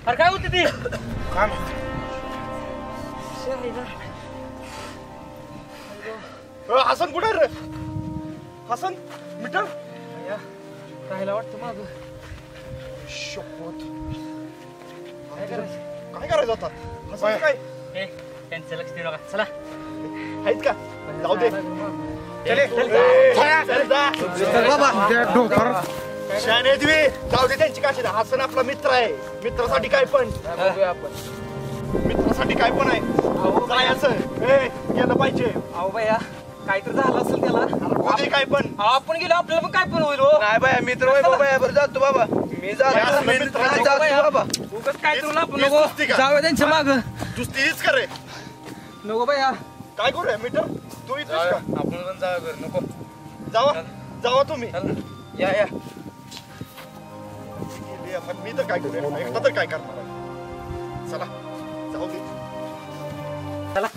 अरे काय होती ती काम हसन कुठे रे हसन मीटर राहायला वाटतं माग शपथ काय करायचं काय करायचं आता हसन काय त्यांचं लक्ष देऊ नका चला आहेत का जाऊ दे शाने द्वी जाऊ दे त्यांची काशी हसन आपला मित्र आहे मित्रासाठी काय पण मित्रासाठी काय पण आहे जायचं गेलं पाहिजे अहो बाया काहीतरी झालं असेल त्याला होते काय पण आपण गेलो आपल्याला पण काय पण होईल हो नाही बाया मित्र होय बाबा बरं जातो बाबा मी जातो बाबा उगाच काय करू आपण वीस नको कुस्ती का? जाऊया त्यांच्या माग दुसरी हीच करे नको बाया काय करूया मीटर तू इथेच का आपण पण जाऊया घर नको जावा तुम्ही या पण मी तर काय करूया एकटा तर काय करणार आहे चला जाऊ दे चला